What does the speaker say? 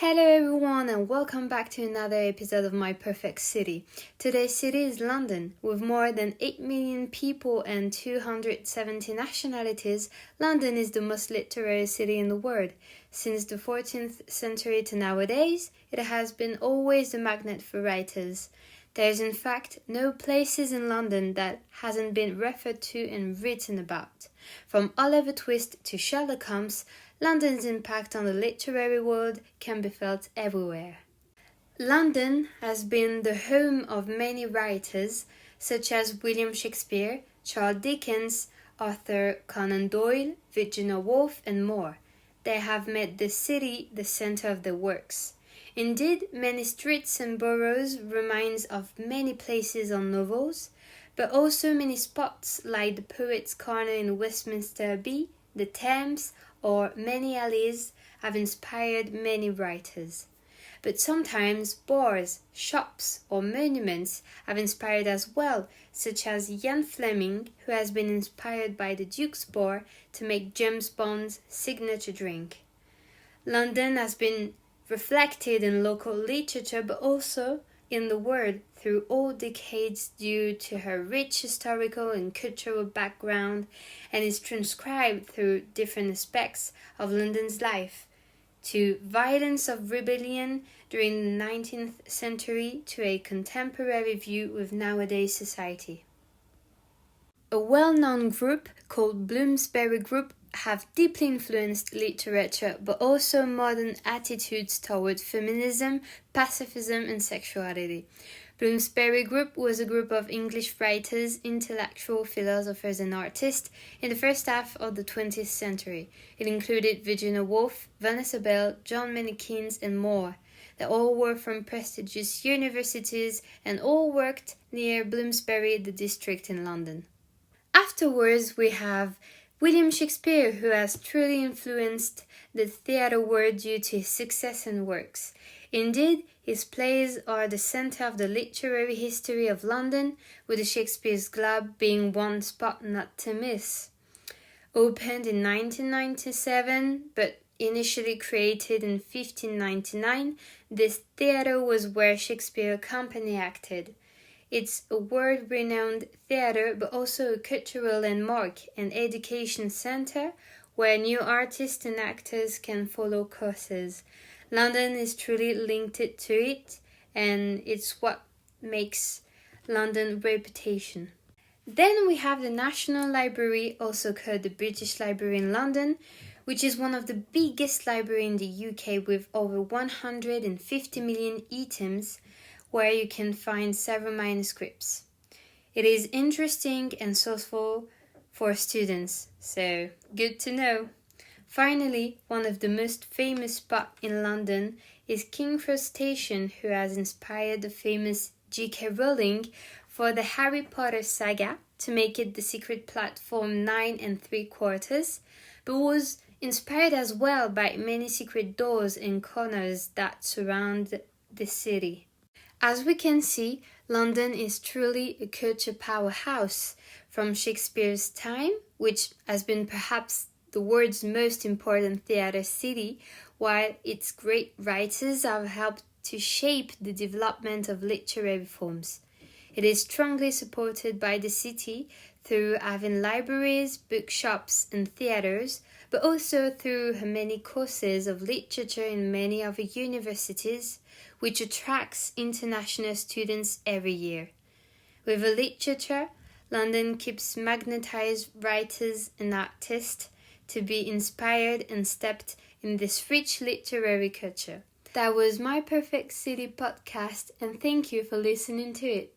Hello everyone and welcome back to another episode of My Perfect City. Today's city is London. With more than 8 million people and 270 nationalities, London is the most literary city in the world. Since the 14th century to nowadays, it has been always the magnet for writers. There is in fact no places in London that hasn't been referred to and written about. From Oliver Twist to Sherlock Holmes, London's impact on the literary world can be felt everywhere. London has been the home of many writers such as William Shakespeare, Charles Dickens, Arthur Conan Doyle, Virginia Woolf, and more. They have made the city the center of their works. Indeed, many streets and boroughs remind of many places on novels, but also many spots like the Poets' Corner in Westminster Abbey, the Thames, or many alleys have inspired many writers. But sometimes bars, shops, or monuments have inspired as well, such as Ian Fleming, who has been inspired by the Duke's Bar to make James Bond's signature drink. London has been reflected in local literature but also in the world through all decades due to her rich historical and cultural background, and is transcribed through different aspects of London's life, to violence of rebellion during the 19th century to a contemporary view with nowadays society. A well-known group called Bloomsbury Group have deeply influenced literature but also modern attitudes toward feminism, pacifism, and sexuality. Bloomsbury Group was a group of English writers, intellectual philosophers, and artists in the first half of the 20th century. It included Virginia Woolf, Vanessa Bell, John Maynard Keynes, and more. They all were from prestigious universities and all worked near Bloomsbury, the district in London. Afterwards, we have William Shakespeare, who has truly influenced the theatre world due to his success and works. Indeed, his plays are the centre of the literary history of London, with the Shakespeare's Globe being one spot not to miss. Opened in 1997, but initially created in 1599, this theatre was where Shakespeare Company acted. It's a world-renowned theatre, but also a cultural landmark and education center where new artists and actors can follow courses. London is truly linked to it, and it's what makes London reputation. Then we have the National Library, also called the British Library in London, which is one of the biggest libraries in the UK with over 150 million items, where you can find several manuscripts. It is interesting and useful for students, so good to know. Finally, one of the most famous spots in London is King's Cross Station, who has inspired the famous J.K. Rowling for the Harry Potter saga to make it the secret platform 9 3/4, but was inspired as well by many secret doors and corners that surround the city. As we can see, London is truly a culture powerhouse from Shakespeare's time, which has been perhaps the world's most important theatre city, while its great writers have helped to shape the development of literary forms. It is strongly supported by the city through having libraries, bookshops, and theatres, but also through her many courses of literature in many of her universities, which attracts international students every year. With her literature, London keeps magnetized writers and artists to be inspired and steeped in this rich literary culture. That was My Perfect City podcast, and thank you for listening to it.